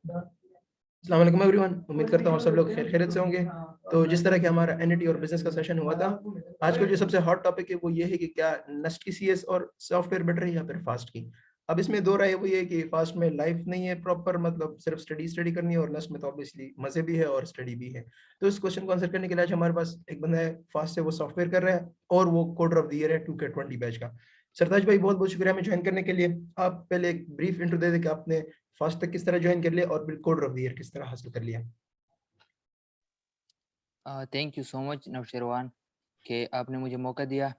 अस्सलाम वालेकुम एवरीवन, उम्मीद करता हूँ सब लोग खैरियत से होंगे। तो जिस तरह कि हमारा एनईटी और बिजनेस का सेशन हुआ था, आज का जो सबसे हॉट टॉपिक है वो ये है कि क्या नस्ट की सीएस और सॉफ्टवेयर बेटर है या फिर फास्ट की। अब इसमें दो राय वो ये है कि फास्ट में लाइफ नहीं है प्रॉपर, मतलब सिर्फ स्टडी स्टडी करनी है, और नस्ट में तो ऑब्वियसली मजे भी है और स्टडी भी है। तो इस क्वेश्चन को आंसर करने के लिए आज हमारे पास एक बंदा है, फास्ट से वो सॉफ्टवेयर कर रहा है और वो कोडर ऑफ द ईयर है 2K20 बैच का। सरताज भाई, बहुत बहुत शुक्रिया हमें ज्वाइन करने के लिए। आप पहले एक ब्रीफ इंट्रो दे दें कि आपने फास्ट तक किस तरह ज्वाइन कर लिया और कोडर ऑफ द ईयर किस तरह हासिल कर लिया। Thank you so much Nausherwan कि आपने मुझे मौका दिया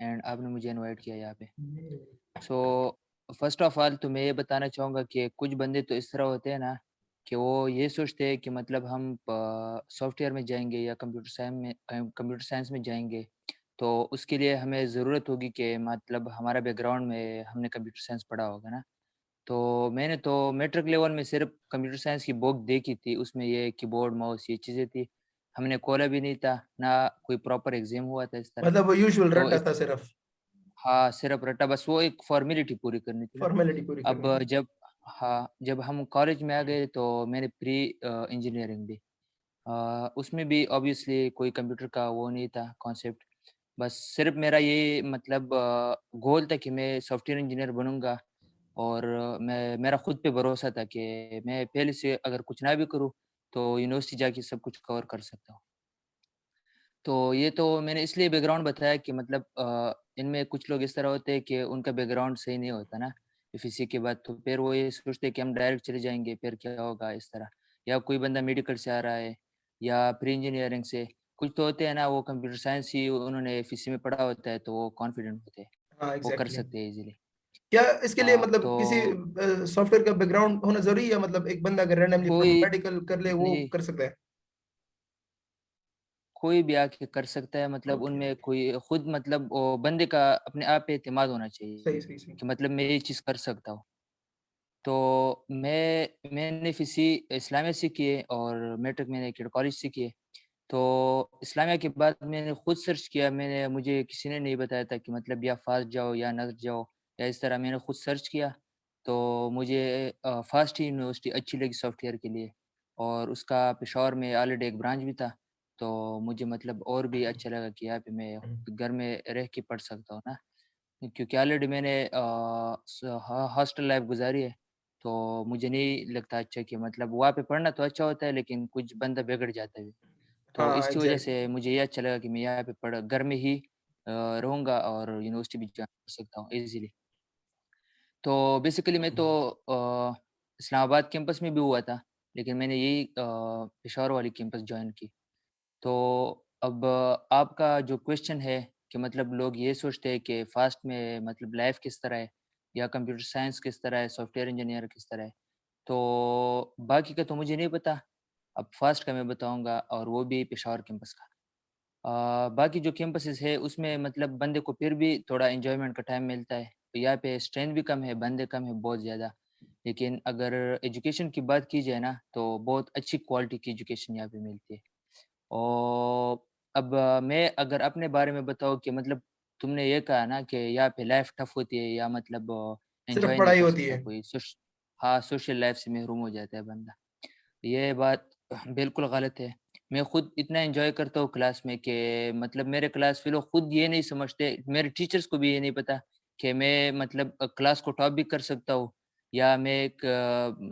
एंड आपने मुझे इनवाइट किया यहाँ पे। सो फर्स्ट ऑफ ऑल तो मैं ये बताना चाहूँगा कि कुछ बंदे तो इस तरह होते हैं ना कि वो ये सोचते हैं कि मतलब हम सॉफ्टवेयर में जाएंगे या कंप्यूटर साइंस में जाएंगे, तो उसके लिए हमें ज़रूरत होगी कि मतलब हमारा बैकग्राउंड में हमने कंप्यूटर साइंस पढ़ा होगा ना। तो मैंने तो मैट्रिक लेवल में सिर्फ कंप्यूटर साइंस की बुक देखी थी, उसमें ये कीबोर्ड माउस ये चीज़ें थी। हमने खोला भी नहीं था, ना कोई प्रॉपर एग्ज़ाम हुआ था इस तरह। मतलब वो यूजुअल तो रटा इस था सिर्फ, हाँ, सिर्फ रट्टा, बस वो एक फ़ॉर्मेलिटी पूरी करनी थी ना। फॉर्मेलिटी पूरी अब करनी थी। जब हाँ, जब हम कॉलेज में आ गए तो मैंने प्री इंजीनियरिंग ली। उसमें भी ऑब्वियसली कोई कंप्यूटर का वो नहीं था कॉन्सेप्ट। बस सिर्फ मेरा ये मतलब गोल था कि मैं सॉफ्टवेयर इंजीनियर बनूँगा, और मेरा खुद पे भरोसा था कि मैं पहले से अगर कुछ ना भी करूँ, तो यूनिवर्सिटी जाके सब कुछ कवर कर सकता हूँ। तो ये तो मैंने इसलिए बैकग्राउंड बताया कि मतलब इनमें कुछ लोग इस तरह होते हैं कि उनका बैकग्राउंड सही नहीं होता ना, एफएससी के बाद तो फिर वो ये सोचते हैं कि हम डायरेक्ट चले जाएँगे, फिर क्या होगा इस तरह। या कोई बंदा मेडिकल से आ रहा है या प्री इंजीनियरिंग से, कुछ तो होते हैं ना वो कंप्यूटर साइंस ही उन्होंने एफएससी में पढ़ा होता है, तो वो कॉन्फिडेंट होते हैं, हाँ, वो कर एग्जैक्टली। सकते हैं ईज़िली। क्या इसके लिए हाँ, मतलब किसी तो सॉफ्टवेयर का बैकग्राउंड होना जरूरी है, या मतलब एक बंदा अगर रैंडमली कोई मेडिकल कर ले वो नहीं, कर सकता है? कोई भी आके कर सकता है, मतलब ओके उनमें ओके, कोई खुद मतलब वो बंदे का अपने आप पे एतमाद होना चाहिए सही सही सही। कि मतलब मैं ये चीज़ कर सकता हूँ। तो मैंने फिज़ी इस्लामिया से किए और मैट्रिक मैंने किड कॉलेज से किए। तो इस्लामिया के बाद मैंने खुद सर्च किया, मुझे किसी ने नहीं बताया था कि मतलब या फ़ास्ट जाओ या नज़र जाओ या इस तरह, मैंने खुद सर्च किया। तो मुझे फ़ास्ट ही यूनिवर्सिटी अच्छी लगी सॉफ्टवेयर के लिए, और उसका पेशावर में ऑलरेडी एक ब्रांच भी था। तो मुझे मतलब और भी अच्छा लगा कि यहाँ पे मैं घर में रह के पढ़ सकता हूँ ना, क्योंकि ऑलरेडी मैंने हॉस्टल लाइफ गुजारी है। तो मुझे नहीं लगता अच्छा कि मतलब वहाँ पे पढ़ना तो अच्छा होता है, लेकिन कुछ बंदा बिगड़ जाता है। तो हाँ इसकी वजह एग्जैक्टली। से मुझे ये अच्छा लगा कि मैं यहाँ पे पढ़ घर में ही रहूँगा और यूनिवर्सिटी भी जॉइन कर सकता हूँ इजीली। तो बेसिकली मैं तो इस्लामाबाद कैंपस में भी हुआ था, लेकिन मैंने यही पेशावर वाली कैंपस जॉइन की। तो अब आपका जो क्वेश्चन है कि मतलब लोग ये सोचते हैं कि फ़ास्ट में मतलब लाइफ़ किस तरह है या कंप्यूटर साइंस किस तरह है, सॉफ्टवेयर इंजीनियर किस तरह है। तो बाकी का तो मुझे नहीं पता, अब फ़ास्ट का मैं बताऊँगा, और वो भी पेशावर कैंपस का। बाकी जो कैंपसेस है उसमें मतलब बंदे को फिर भी थोड़ा एन्जॉयमेंट का टाइम मिलता है। तो यहाँ पे स्ट्रेंथ भी कम है, बंदे कम है बहुत ज़्यादा। लेकिन अगर एजुकेशन की बात की जाए ना, तो बहुत अच्छी क्वालिटी की एजुकेशन यहाँ पे मिलती है। और अब मैं अगर अपने बारे में बताऊँ कि मतलब तुमने ये कहा ना कि यहाँ पे लाइफ टफ होती है या मतलब सिर्फ एंजॉय नहीं पढ़ाई कर होती सकता है। कोई हाँ, सोशल लाइफ से महरूम हो जाता है बंदा। ये बात बिल्कुल गलत है। मैं खुद इतना एंजॉय करता हूँ क्लास में कि मतलब मेरे क्लास फेलो खुद ये नहीं समझते, मेरे टीचर्स को भी ये नहीं पता कि मैं मतलब क्लास को टॉप भी कर सकता हूँ या मैं एक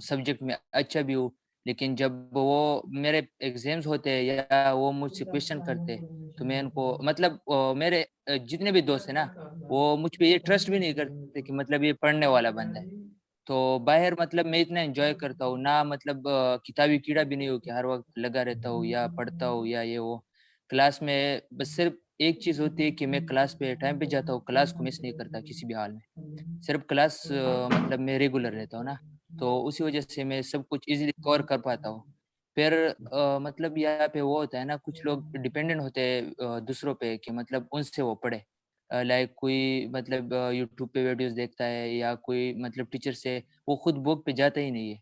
सब्जेक्ट में अच्छा भी हूँ। लेकिन जब वो मेरे एग्ज़ाम्स होते हैं या वो मुझसे क्वेश्चन करते हैं, तो मैं उनको मतलब मेरे जितने भी दोस्त हैं ना, वो मुझ पे ये ट्रस्ट भी नहीं करते कि मतलब ये पढ़ने वाला बंदा है। तो बाहर मतलब मैं इतना एन्जॉय करता हूँ ना, मतलब किताबी कीड़ा भी नहीं हूँ कि हर वक़्त लगा रहता हूँ या पढ़ता हूँ या ये वो। क्लास में बस सिर्फ़ एक चीज़ होती है कि मैं क्लास पे टाइम पे जाता हूँ, क्लास को मिस नहीं करता किसी भी हाल में। सिर्फ़ क्लास मतलब मैं रेगुलर रहता हूँ ना, तो उसी वज़ह से मैं सब कुछ ईज़िली कवर कर पाता हूँ। फिर मतलब यहाँ पे वो होता है ना, कुछ लोग डिपेंडेंट होते हैं दूसरों पे कि मतलब उनसे वो पढ़े। लाइक कोई मतलब यूट्यूब पे वीडियोज़ देखता है या कोई मतलब टीचर से, वो खुद बुक पे जाता ही नहीं है।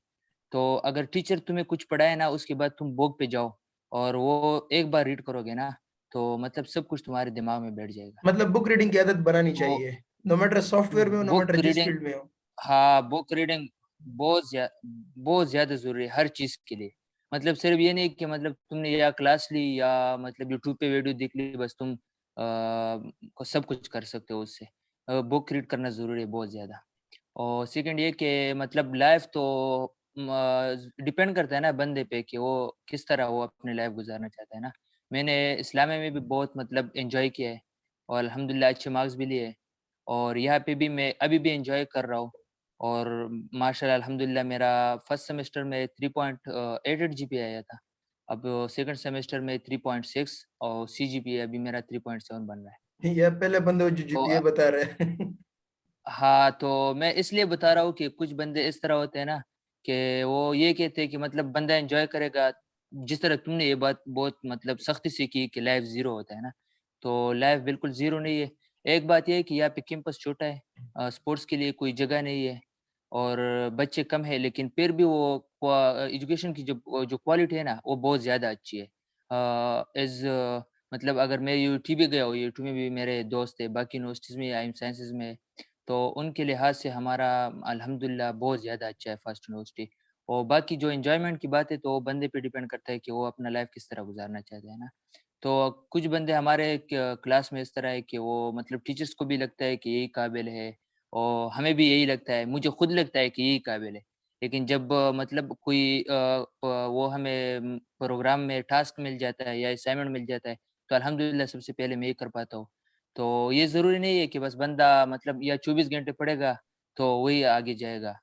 तो अगर टीचर तुम्हें कुछ पढ़ाए ना, उसके बाद तुम बुक पे जाओ और वो एक बार रीड करोगे ना, तो मतलब सब कुछ तुम्हारे दिमाग में बैठ जाएगा। मतलब बुक रीडिंग की आदत बनानी तो चाहिए, नो मैटर सॉफ्टवेयर में हो, नो बुक मैटर जिस रीडिंग फील्ड में हो। हाँ, बुक रीडिंग बहुत ज़्यादा ज़रूरी है हर चीज़ के लिए। मतलब सिर्फ़ ये नहीं कि मतलब तुमने या क्लास ली या मतलब यूट्यूब पे वीडियो देख ली, बस तुम सब कुछ कर सकते हो उससे। बुक रीड करना ज़रूरी है बहुत ज़्यादा। और सेकंड ये कि मतलब लाइफ़ तो डिपेंड करता है ना बंदे पे कि वो किस तरह वो अपनी लाइफ़ गुज़ारना चाहता है ना। मैंने इस्लामिया में भी बहुत मतलब एन्जॉय किया है और अल्हम्दुलिल्लाह अच्छे मार्क्स भी लिए और यहाँ पे भी मैं अभी भी एन्जॉय कर रहा हूँ और माशाल्लाह अल्हम्दुलिल्लाह मेरा फर्स्ट सेमेस्टर में 3.88 जीपीए आया था। अब सेकंड सेमेस्टर में 3.6 और सीजीपीए अभी मेरा 3.7 बन रहा है। ये पहले बंदे जो तो जीपीए बता रहे हैं। हाँ, तो मैं इसलिए बता रहा हूँ कि कुछ बंदे इस तरह होते हैं ना, कि वो ये कहते हैं कि मतलब बंदा एन्जॉय करेगा, जिस तरह तुमने ये बात बहुत मतलब सख्ती से की कि लाइफ़ ज़ीरो होता है ना, तो लाइफ़ बिल्कुल ज़ीरो नहीं है। एक बात ये है कि यहाँ पे कैंपस छोटा है, स्पोर्ट्स के लिए कोई जगह नहीं है और बच्चे कम हैं, लेकिन फिर भी वो एजुकेशन की जो क्वालिटी है ना, वो बहुत ज़्यादा अच्छी है। मतलब अगर मैं यूटी भी गया हूँ, यूटी में भी मेरे दोस्त हैं, बाकी यूनिवर्सिटीज़ में, आई एम साइंसेज़ में तो उनके लिहाज से हमारा अल्हम्दुलिल्लाह बहुत ज़्यादा अच्छा है फर्स्ट यूनिवर्सिटी। और बाकी जो एन्जॉयमेंट की बात है तो वो बंदे पे डिपेंड करता है कि वो अपना लाइफ़ किस तरह गुज़ारना चाहते हैं ना। तो कुछ बंदे हमारे क्लास में इस तरह है कि वो मतलब टीचर्स को भी लगता है कि यही काबिल है और हमें भी यही लगता है, मुझे खुद लगता है कि यही काबिल है। लेकिन जब मतलब कोई वो हमें प्रोग्राम में टास्क मिल जाता है या असाइनमेंट मिल जाता है, तो अल्हम्दुलिल्लाह सबसे पहले मैं ही कर पाता हूँ। तो ये ज़रूरी नहीं है कि बस बंदा मतलब या 24 घंटे पढ़ेगा, तो वही आगे जाएगा।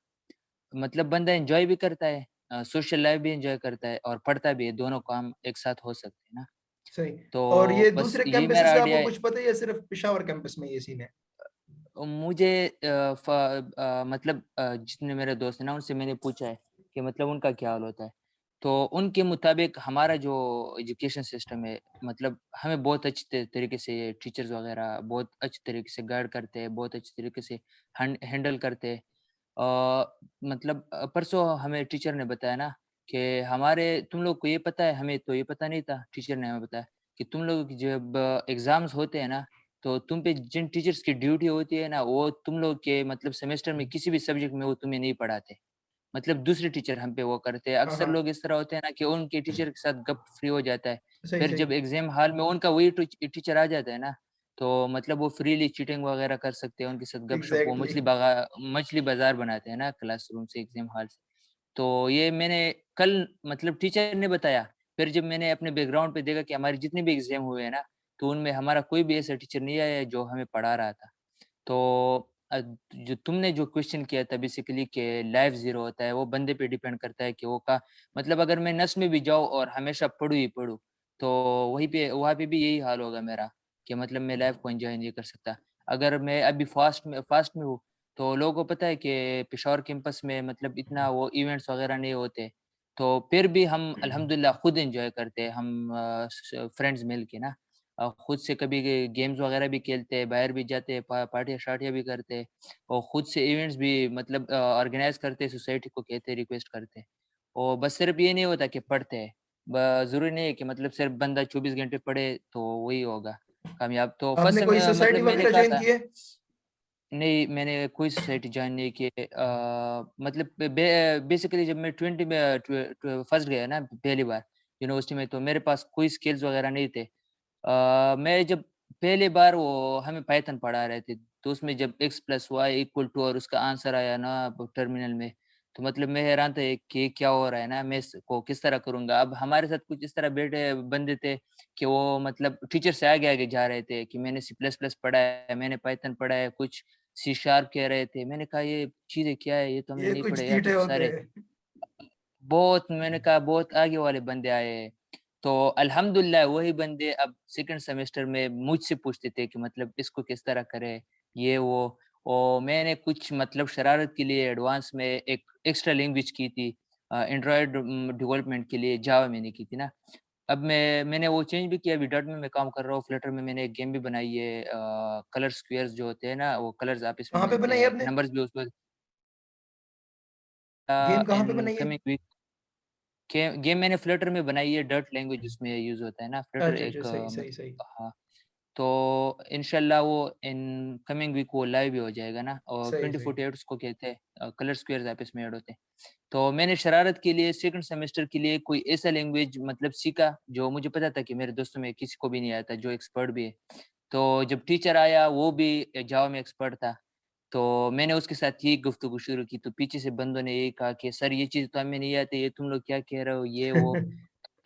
मतलब बंदा एन्जॉय भी करता है, सोशल लाइफ़ भी एन्जॉय करता है और पढ़ता भी है, दोनों काम एक साथ हो सकते हैं ना। सही। और ये तो बस दूसरे यही कैंपसेस मेरा का आइडिया आपको है। कुछ पता है या सिर्फ पेशावर कैंपस में ये सीन है? मुझे मतलब जितने मेरे दोस्त हैं ना, उनसे मैंने पूछा है कि मतलब उनका क्या हाल होता है। तो उनके मुताबिक हमारा जो एजुकेशन सिस्टम है, मतलब हमें बहुत अच्छी तरीके से टीचर्स वगैरह बहुत अच्छी तरीके से गाइड करते हैं, बहुत अच्छी तरीके से हैंडल करते हैं। मतलब परसों हमें टीचर ने बताया ना कि हमारे तुम लोग को ये पता है, हमें तो ये पता नहीं था। टीचर ने हमें बताया कि तुम लोगों की जब एग्ज़ाम्स होते हैं ना, तो तुम पे जिन टीचर्स की ड्यूटी होती है ना, वो तुम लोग के मतलब सेमेस्टर में किसी भी सब्जेक्ट में वो तुम्हें नहीं पढ़ाते। मतलब दूसरे टीचर हम पे वो करते हैं। हाँ, अक्सर हाँ। लोग इस तरह होते हैं ना कि उनके टीचर के साथ गप फ्री हो जाता है। सही, फिर सही। जब एग्ज़ाम हॉल में उनका वही टीचर आ जाता है ना, तो मतलब वो फ्रीली चीटिंग वगैरह कर सकते हैं, उनके साथ गप-शप वो एग्ज़ैक्टली। मछली बाज़ार बनाते हैं ना क्लासरूम से एग्ज़ाम हॉल से। तो ये मैंने कल मतलब टीचर ने बताया, फिर जब मैंने अपने बैकग्राउंड पे देखा कि हमारे जितने भी एग्ज़ाम हुए हैं ना, तो उनमें हमारा कोई भी ऐसा टीचर नहीं आया है जो हमें पढ़ा रहा था। तो जो तुमने जो क्वेश्चन किया था बेसिकली कि लाइफ ज़ीरो होता है, वो बंदे पे डिपेंड करता है कि वो का मतलब अगर मैं नस में भी जाऊँ और हमेशा पढूँ ही पढूँ, तो वहाँ पे भी यही हाल होगा मेरा कि मतलब मैं लाइफ को एन्जॉय नहीं कर सकता। अगर मैं अभी फ़ास्ट में हूँ, तो लोगों को पता है कि पेशावर कैंपस में मतलब इतना वो इवेंट्स वगैरह नहीं होते, तो फिर भी हम अल्हम्दुलिल्लाह खुद एन्जॉय करते हैं, हम फ्रेंड्स मिल के ना। खुद से कभी गेम्स वगैरह भी खेलते हैं, बाहर भी जाते हैं, पार्टियाँ-शार्टियाँ भी करते हैं और खुद से इवेंट्स भी मतलब ऑर्गेनाइज़ करते हैं, सोसाइटी को कहते हैं, रिक्वेस्ट करते हैं। और बस सिर्फ़ ये नहीं होता कि पढ़ते हैं, ज़रूरी नहीं है कि मतलब सिर्फ़ बंदा 24 घंटे पढ़े तो वही होगा कामयाब। तो फर्स्ट आपने कोई मतलब सोसाइटी मैंने वगैरह कहा जॉइन था की है? नहीं, मैंने कोई सोसाइटी जॉइन नहीं की है। मतलब बेसिकली जब मैं 20 में फर्स्ट गया ना पहली बार यूनिवर्सिटी में, तो मेरे पास कोई स्किल्स वगैरह नहीं थे। मैं जब पहली बार वो हमें पाइथन पढ़ा रहे थे, तो उसमें जब x + y = 2 और उसका आंसर आया ना टर्मिनल में, तो मतलब मैं हैरान था कि ये क्या हो रहा है ना, मैं इसको किस तरह करूँगा? अब हमारे साथ कुछ इस तरह बैठे बंदे थे कि वो मतलब टीचर से आगे-आगे जा रहे थे कि मैंने C++ पढ़ा है, मैंने पाइथन पढ़ा है, कुछ C# कह रहे थे। मैंने कहा ये चीज़ें क्या है? ये तो हमने ये नहीं कुछ पढ़ा, यहाँ पे तीटे तो होते सारे हैं। बहुत मैंने कहा बहुत आगे वाले बंदे आए हैं। तो अल्हम्दुलिल्लाह वही बंदे अब सेकंड सेमेस्टर में मुझसे पूछते थे कि मतलब इसको किस तरह करें, ये वो। और मैंने कुछ मतलब शरारत के लिए एडवांस में एक एक्स्ट्रा लैंग्वेज की थी एंड्रॉयड डेवलपमेंट के लिए जावा मैंने की थी ना। अब मैंने वो चेंज भी किया, अभी डॉट में मैं काम कर रहा हूँ, फ्लटर में मैंने एक गेम भी बनाई है कलर स्क्वेयर्स जो होते हैं ना, वो कलर्स आपस में कहाँ पे मिलते बनाई हैं, आपने? नंबर्स भी उसमें गेम कहाँ इन पे बनाई है? कमिंग वीक गेम मैंने फ्लटर में बनाई है, डॉट लैंग्वेज उसमें यूज़ होता है ना, फ्लटर अच्छा, अच्छा, एक सही, सही, मतलब सही। हाँ, तो इंशाल्लाह वो इन कमिंग वीक वो लाइव भी हो जाएगा ना, और सही, सही। 2048 उसको कहते हैं, कलर स्क्वायर्स आपस में ऐड होते हैं। तो मैंने शरारत के लिए सेकंड सेमेस्टर के लिए कोई ऐसा लैंग्वेज मतलब सीखा जो मुझे पता था कि मेरे दोस्तों में किसी को भी नहीं आता, जो एक्सपर्ट भी है। तो जब टीचर आया वो भी जावा में एक्सपर्ट था, तो मैंने उसके साथ यही गुफ्तगू शुरू की, तो पीछे से बंदों ने यही कहा कि सर ये चीज़ तो हमें नहीं आती, ये तुम लोग क्या कह रहे हो, ये वो।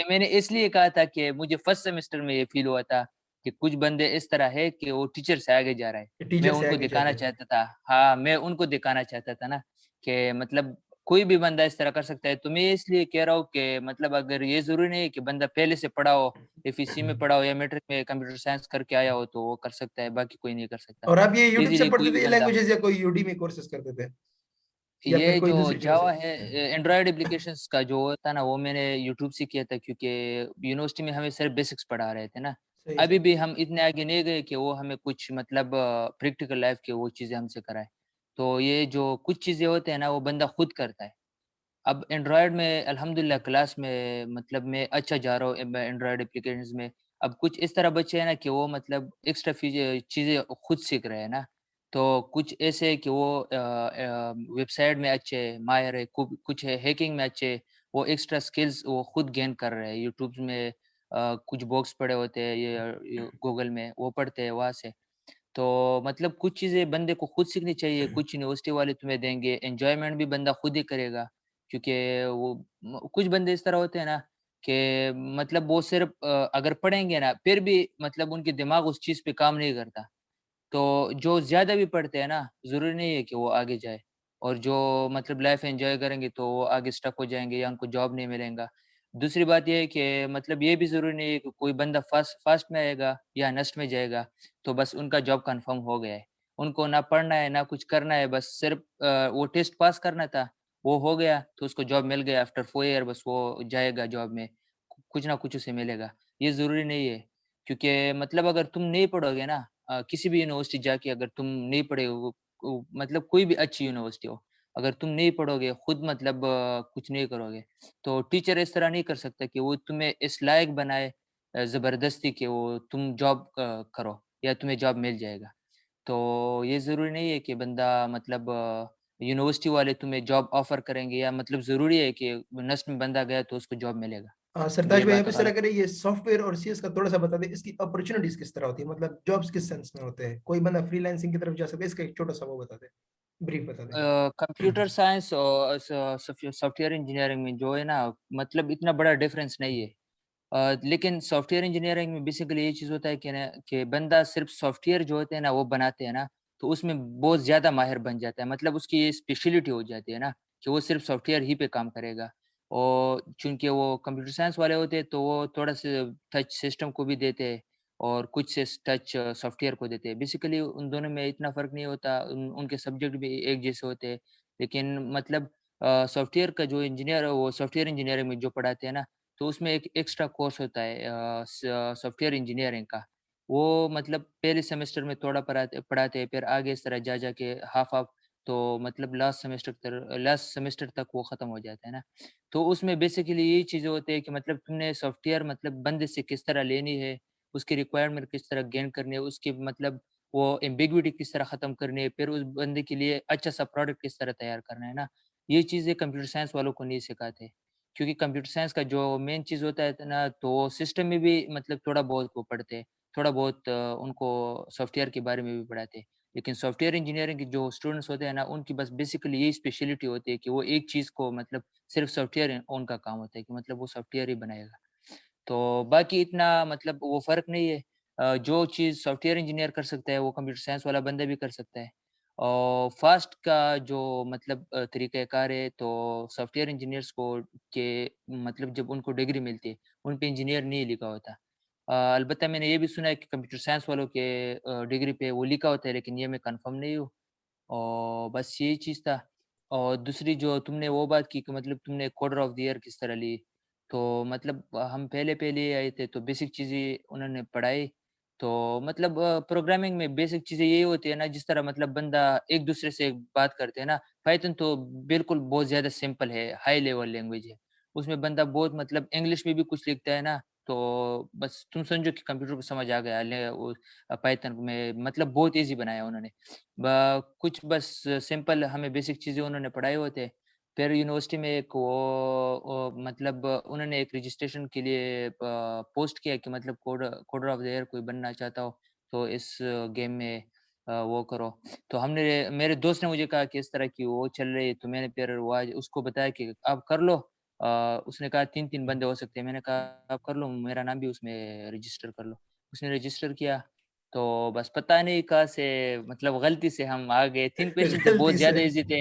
तो मैंने इसलिए कहा था कि मुझे फर्स्ट सेमेस्टर में ये फ़ील हुआ था कि कुछ बंदे इस तरह है कि वो टीचर से आगे जा रहा है। मैं टीचर से उनको आगे दिखाना जाते हैं। चाहता था, हाँ, मैं उनको दिखाना चाहता था ना कि मतलब कोई भी बंदा इस तरह कर सकता है। तो मैं इसलिए कह रहा हूँ कि मतलब अगर ये ज़रूरी नहीं है कि बंदा पहले से पढ़ा हो, एफईसी में पढ़ा हो या मैट्रिक में कंप्यूटर साइंस करके आया हो तो वो कर सकता है, बाकी कोई नहीं कर सकता। और आप ये यूट्यूब से इज़िली कोई पढ़ते भी थे ये बंदा, लैंग्वेजेस या कोई यूडेमी कोर्सेज़ करते थे? या फिर ये कोई जो दूसरी जगह से? जावा है, एंड्रॉयड एप्लीकेशंस का जो था ना, वो मैंने यूट्यूब से किया था, क्योंकि यूनिवर्सिटी में हमें सिर्फ बेसिक्स पढ़ा रहे थे ना। सही, अभी सही। भी हम इतने आगे नहीं गए कि वो हमें कुछ मतलब प्रैक्टिकल लाइफ के वो चीज़ें हमसे कराएँ। तो ये जो कुछ चीज़ें होते हैं ना, वो बंदा खुद करता है। अब एंड्रॉयड में अल्हम्दुलिल्लाह क्लास में मतलब मैं अच्छा जा रहा हूँ एंड्रॉयड एप्लीकेशंस में। अब कुछ इस तरह बच्चे हैं ना कि वो मतलब एक्स्ट्रा चीज़ें खुद सीख रहे हैं ना। तो कुछ ऐसे हैं कि वो वेबसाइट में अच्छे माहिर है, कुछ है हैकिंग में अच्छे, वो एक्स्ट्रा स्किल्स वो खुद गेन कर रहे हैं। यूट्यूब में कुछ बॉक्स पड़े होते हैं, ये गूगल में वो पढ़ते हैं वहाँ से। तो मतलब कुछ चीज़ें बंदे को खुद सीखनी चाहिए, कुछ यूनिवर्सिटी वाले तुम्हें देंगे, एन्जॉयमेंट भी बंदा खुद ही करेगा। क्योंकि वो कुछ बंदे इस तरह होते हैं ना कि मतलब वो सिर्फ़ अगर पढ़ेंगे ना, फिर भी मतलब उनके दिमाग उस चीज़ पे काम नहीं करता। तो जो ज़्यादा भी पढ़ते हैं ना, ज़रूरी नहीं है कि वो आगे जाए, और जो मतलब लाइफ़ एन्जॉय करेंगे तो वो आगे स्टक हो जाएँगे या उनको जॉब नहीं मिलेगा। दूसरी बात ये है कि मतलब ये भी ज़रूरी नहीं है कि कोई बंदा फ़ास्ट में आएगा या नष्ट में जाएगा, तो बस उनका जॉब कन्फर्म हो गया है। उनको ना पढ़ना है, ना कुछ करना है, बस सिर्फ़ वो टेस्ट पास करना था, वो हो गया तो उसको जॉब मिल गया, आफ्टर 4 ईयर बस वो जाएगा जॉब में, कुछ ना कुछ उसे मिलेगा। ये ज़रूरी नहीं है, क्योंकि मतलब अगर तुम नहीं पढ़ोगे ना, किसी भी यूनिवर्सिटी जाके अगर तुम नहीं पढ़े हो, मतलब कोई भी अच्छी यूनिवर्सिटी हो, अगर तुम नहीं पढ़ोगे, खुद मतलब कुछ नहीं करोगे, तो टीचर इस तरह नहीं कर सकता कि वो तुम्हें इस लायक बनाए ज़बरदस्ती कि वो तुम जॉब करो या तुम्हें जॉब मिल जाएगा। तो ये ज़रूरी नहीं है कि बंदा मतलब यूनिवर्सिटी वाले तुम्हें जॉब ऑफ़र करेंगे, या मतलब ज़रूरी है कि नस्ल में बंदा गया तो उसको जॉब मिलेगा। सरताज ये भाई आप बात इस तरह गलत है। करें ये सॉफ्टवेयर और सीएस का थोड़ा-सा बता दें, इसकी अपॉर्च्युनिटीज़ किस तरह होती है? मतलब जॉब्स किस सेंस में होते हैं? कोई बंदा फ्रीलांसिंग की तरफ जा सकता है, इसका एक छोटा-सा वो बता दें, ब्रीफ बता दें। कंप्यूटर साइंस और सॉफ्टवेयर इंजीनियरिंग में जो है ना, मतलब इतना बड़ा डिफरेंस नहीं है। लेकिन सॉफ्टवेयर इंजीनियरिंग में बेसिकली ये चीज़ होता है कि ना कि बंदा सिर्फ सॉफ्टवेयर जो होते हैं ना वो बनाते हैं ना, तो उसमें बहुत ज़्यादा माहिर बन जाता है। मतलब उसकी ये स्पेशलिटी हो जाती है ना कि वो सिर्फ सॉफ्टवेयर ही पे काम करेगा। और चूँकि वो कंप्यूटर साइंस वाले होते हैं तो वो थोड़ा-सा टच सिस्टम को भी देते हैं, और कुछ से टच सॉफ्टवेयर को देते हैं। बेसिकली उन दोनों में इतना फ़र्क नहीं होता, उनके सब्जेक्ट भी एक जैसे होते हैं। लेकिन मतलब सॉफ्टवेयर का जो इंजीनियर है वो सॉफ्टवेयर इंजीनियरिंग में जो पढ़ाते हैं ना, तो उसमें एक एक्स्ट्रा कोर्स होता है सॉफ्टवेयर इंजीनियरिंग का। वो मतलब पहले सेमेस्टर में थोड़ा पढ़ाते हैं, फिर आगे इस तरह जा के हाफ-हाफ, तो मतलब लास्ट सेमेस्टर तक वो खत्म हो जाता है ना। तो उसमें बेसिकली यही चीज़ें होती है कि मतलब तुमने सॉफ्टवेयर मतलब बंदे से किस तरह लेनी है, उसकी रिक्वायरमेंट किस तरह गेन करनी है, उसकी मतलब वो एम्बिग्विटी किस तरह खत्म करनी है, फिर उस बंदे के लिए अच्छा-सा प्रोडक्ट किस तरह तैयार करना है ना। ये चीज़ें कंप्यूटर साइंस वालों को नहीं सिखाते। क्योंकि कंप्यूटर साइंस का जो मेन चीज़ होता है ना, तो सिस्टम में भी मतलब थोड़ा बहुत वो पढ़ते हैं, थोड़ा बहुत उनको सॉफ्टवेयर के बारे में भी पढ़ाते हैं। लेकिन सॉफ्टवेयर इंजीनियरिंग के जो स्टूडेंट्स होते हैं ना, उनकी बस बेसिकली यही स्पेशलिटी होती है कि वो एक चीज़ को मतलब सिर्फ़ सॉफ्टवेयर उनका काम होता है कि मतलब वो सॉफ्टवेयर ही बनाएगा। तो बाकी इतना मतलब वो फ़र्क नहीं है। जो चीज़ सॉफ्टवेयर इंजीनियर कर सकता है, वो कंप्यूटर साइंस वाला बंदा भी कर सकता है। और फ़ास्ट का जो मतलब तरीक़ाकार है, तो सॉफ्टवेयर इंजीनियर्स को के मतलब जब उनको डिग्री मिलती है, उन पे इंजीनियर नहीं लिखा होता। अलबत्ता मैंने ये भी सुना है कि कंप्यूटर साइंस वालों के डिग्री पे वो लिखा होता है, लेकिन ये मैं कन्फर्म नहीं हूँ। और बस यही चीज़ था। और दूसरी जो तुमने वो बात की कि मतलब तुमने कोडर ऑफ द ईयर किस तरह ली, तो मतलब हम पहले-पहले ही आए थे, तो बेसिक चीज़ें उन्होंने पढ़ाई। तो मतलब प्रोग्रामिंग में बेसिक चीज़ें यही होती है ना, जिस तरह मतलब बंदा एक-दूसरे से बात करते हैं ना, पाइथन तो बिल्कुल बहुत ज़्यादा सिंपल है, हाई लेवल लैंग्वेज है। उसमें बंदा बहुत मतलब इंग्लिश में भी कुछ लिखता है ना, तो बस तुम समझो कि कंप्यूटर को समझ आ गया वो पाइथन में मतलब बहुत ईज़ी बनाया उन्होंने। ब कुछ बस सिंपल हमें बेसिक चीज़ें उन्होंने पढ़ाए हुए थे। फिर यूनिवर्सिटी में एक मतलब उन्होंने एक रजिस्ट्रेशन के लिए पोस्ट किया कि मतलब कोडर ऑफ द ईयर कोई बनना चाहता हो, तो इस गेम में वो करो। तो हमने मेरे दोस्त ने मुझे कहा कि इस तरह की वो चल रही है, तो मैंने फिर वो आज उसको बताया कि आप कर लो। उसने कहा 3-3 बंदे हो सकते हैं, मैंने कहा आप कर लो, मेरा नाम भी उसमें रजिस्टर कर लो। उसने रजिस्टर किया, तो बस पता नहीं कहाँ से मतलब गलती से हम आ गए, 3 क्वेश्चन थे, बहुत गलती से। ज़्यादा ईज़ी थे।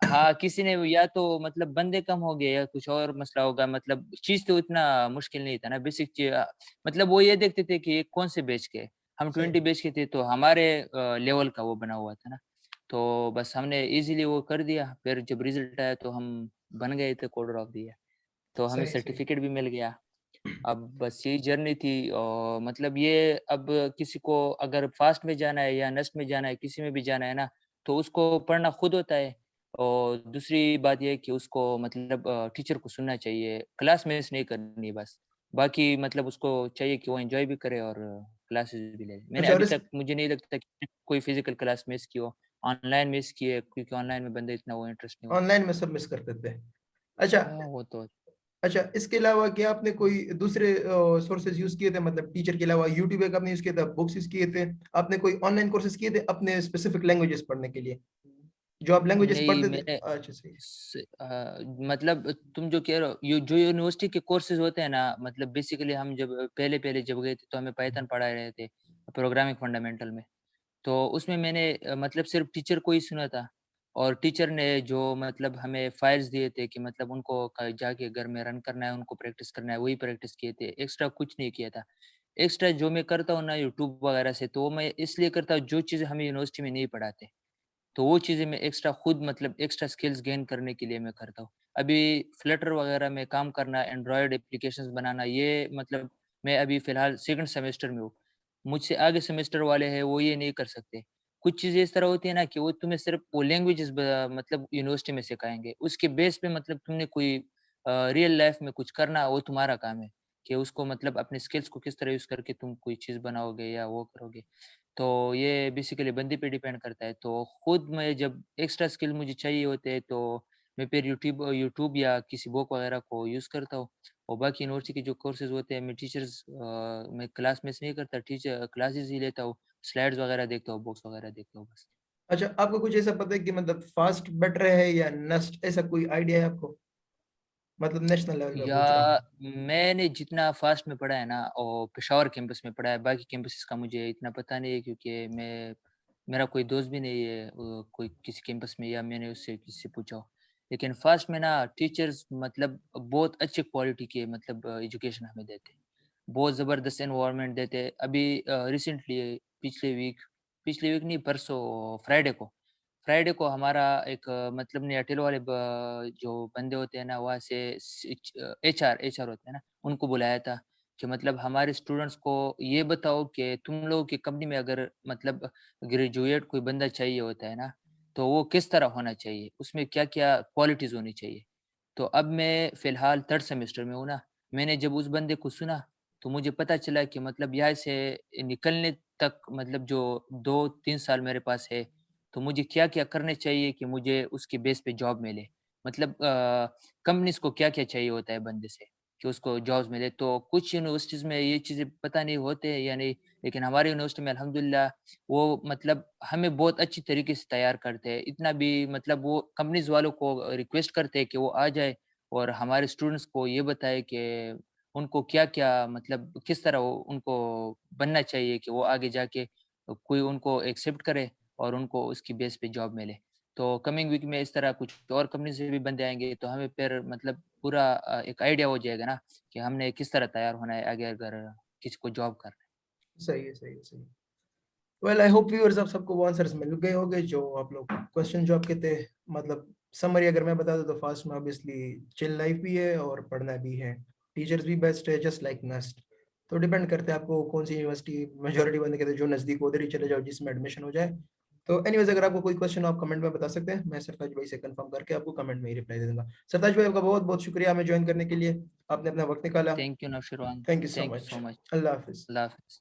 हाँ, किसी ने या तो मतलब बंदे कम हो गए या कुछ और मसला होगा, मतलब चीज़ तो इतना मुश्किल नहीं था ना, बेसिक मतलब वो ये देखते थे कि ये कौन से बैच के हैं। हम सही। 20 बैच के थे, तो हमारे लेवल का वो बना हुआ था ना, तो बस हमने इज़िली वो कर दिया। फिर जब रिज़ल्ट आया तो हम बन गए थे कोडर ऑफ द ईयर, तो हमें सही, सही। सर्टिफ़िकेट भी मिल गया। अब बस यही जर्नी थी मतलब ये अब किसी को अगर फ़ास्ट में जाना है या नस्ट में जाना है, किसी में भी जाना है ना, तो उसको पढ़ना खुद होता है। और दूसरी बात ये है कि उसको मतलब टीचर को सुनना चाहिए, क्लास मिस नहीं करनी बस। बाकी मतलब उसको चाहिए कि वो एन्जॉय भी करे और क्लासेस भी ले। मैंने अच्छा, और अभी इस तक मुझे नहीं लगता कि कोई फ़िज़िकल क्लास मिस की हो, ऑनलाइन मिस की है क्योंकि ऑनलाइन में बंदे इतना वो इंटरेस्ट नहीं होता। ऑनलाइन में सब मिस करते थे। अच्छा, हाँ, वो तो अच्छा, इसके अलावा क्या आपने कोई दूसरे सोर्सेज यूज किए थे, मतलब टीचर के अलावा यूट्यूब एक आपने यूज किया था, बुक्स यूज किए थे, आपने कोई ऑनलाइन कोर्सेज किए थे अपने स्पेसिफिक लैंग्वेजेस पढ़ने के लिए, जो आप लैंग्वेजेस नहीं पढ़ते थे? मैंने अच्छा, सही। मतलब तुम जो कह रहे हो जो यूनिवर्सिटी के कोर्सेज होते हैं ना, मतलब बेसिकली हम जब पहले पहले जब गए थे तो हमें पाइथन पढ़ा रहे थे प्रोग्रामिंग फंडामेंटल में। तो उसमें मैंने मतलब सिर्फ टीचर को ही सुना था, और टीचर ने जो मतलब हमें फाइल्स दिए थे कि मतलब उनको जाके घर में रन करना है, उनको प्रैक्टिस करना है, वही प्रैक्टिस किए थे, एक्स्ट्रा कुछ नहीं किया था। एक्स्ट्रा जो मैं करता हूँ ना यूट्यूब वगैरह से, तो वो मैं इसलिए करता हूँ जो चीज़ें हमें यूनिवर्सिटी में नहीं पढ़ाते, तो वो चीज़ें मैं एक्स्ट्रा खुद मतलब एक्स्ट्रा स्किल्स गेन करने के लिए मैं करता हूँ। अभी फ्लटर वगैरह में काम करना, एंड्रॉयड एप्लीकेशंस बनाना, ये मतलब मैं अभी फ़िलहाल सेकंड सेमेस्टर में हूँ। मुझसे आगे सेमेस्टर वाले हैं वो ये नहीं कर सकते। कुछ चीज़ें इस तरह होती है ना कि वो तुम्हें सिर्फ़ वो लैंग्वेजेस मतलब यूनिवर्सिटी में सिखाएँगे। उसके बेस पे मतलब तुमने कोई रियल लाइफ़ में कुछ करना वो तुम्हारा काम है, कि उसको मतलब अपने स्किल्स को किस तरह यूज़ करके तुम कोई चीज़ बनाओगे या वो करोगे। तो ये बेसिकली बंदे पे डिपेंड करता है। तो खुद मैं जब एक्स्ट्रा स्किल मुझे चाहिए होते हैं तो मैं फिर यूट्यूब यूट्यूब या किसी बुक वगैरह को यूज़ करता हूँ। और बाकी यूनिवर्सिटी के जो कोर्सेज़ होते हैं मैं मैं क्लास मिस नहीं करता, टीचर क्लासेस ही लेता हूँ, स्लाइड्स वगैरह देखता हूँ, बुक्स वगैरह देखता हूँ बस। अच्छा, आपको कुछ ऐसा पता है कि मतलब फास्ट बेटर है या नेस्ट, ऐसा कोई आइडिया है आपको? मतलब नेशनल लेवल का या पूछ रहा हूँ। मैंने जितना फ़ास्ट में पढ़ा है ना और पेशावर कैंपस में पढ़ा है, बाकी कैंपसेस का मुझे इतना पता नहीं है क्योंकि मेरा कोई दोस्त भी नहीं है कोई किसी कैंपस में या मैंने उससे किसी से पूछा हो। लेकिन फ़ास्ट में ना टीचर्स मतलब बहुत अच्छे क्वालिटी के मतलब एजुकेशन हमें देते हैं। बहुत ज़बरदस्त एनवायरनमेंट देते हैं। अभी रिसेंटली पिछले वीक नहीं परसों फ्राइडे को हमारा एक मतलब नियाटेल वाले जो बंदे होते हैं ना वहाँ से एचआर होते हैं ना, उनको बुलाया था कि मतलब हमारे स्टूडेंट्स को ये बताओ कि तुम लोगों की कंपनी में अगर मतलब ग्रेजुएट कोई बंदा चाहिए होता है ना, तो वो किस तरह होना चाहिए, उसमें क्या क्या क्वालिटीज होनी चाहिए। तो अब मैं फिलहाल थर्ड सेमेस्टर में हूँ ना, मैंने जब उस बंदे को सुना तो मुझे पता चला कि मतलब यहाँ से निकलने तक मतलब जो 2-3 साल मेरे पास है, तो मुझे क्या-क्या करने चाहिए कि मुझे उसके बेस पे जॉब मिले। मतलब कंपनीज़ को क्या-क्या चाहिए होता है बंदे से कि उसको जॉब्स मिले। तो कुछ यूनिवर्सिटीज़ में ये चीज़ें पता नहीं होते हैं या नहीं, लेकिन हमारी यूनिवर्सिटी में अल्हम्दुलिल्लाह वो मतलब हमें बहुत अच्छी तरीके से तैयार करते हैं। इतना भी मतलब वो कंपनीज़ वालों को रिक्वेस्ट करते हैं कि वो आ जाए और हमारे स्टूडेंट्स को ये बताएँ कि उनको क्या-क्या मतलब किस तरह वो उनको बनना चाहिए कि वो आगे जाके कोई उनको एक्सेप्ट करे और उनको उसकी बेस पे जॉब मिले। तो कमिंग वीक में इस तरह कुछ और कंपनी से भी बंदे आएँगे, तो हमें फिर मतलब पूरा एक आइडिया हो जाएगा ना कि हमने किस तरह तैयार होना है आगे अगर किसी को जॉब करना है। सही है, सही है, सही है। वेल, आई होप व्यूअर्स आप सबको वो आंसर्स मिल गए होंगे जो आप लोग क्वेश्चन जो आपके थे। मतलब समरी अगर मैं बता दूं तो फास्ट में ऑब्वियसली चिल लाइफ भी है और पढ़ना भी है, टीचर्स भी बेस्ट है जस्ट लाइक नेस्ट। तो डिपेंड करता है आपको कौन सी यूनिवर्सिटी, मेजोरिटी बंदे कहते हैं जो नज़दीक हो उधर ही चले जाओ जिसमें एडमिशन हो जाए। तो एनीवेज़ अगर आपको कोई क्वेश्चन हो आप कमेंट में बता सकते हैं। मैं सरताज भाई से कन्फर्म करके आपको कमेंट में ही रिप्लाई दे दूँगा। सरताज भाई आपका बहुत-बहुत शुक्रिया हमें जॉइन करने के लिए। आपने अपना वक़्त निकाला। Thank you Nausherwan, thank you so thank you much. So much. अल्लाह हाफ़िज़। अल्लाह हाफ़िज़।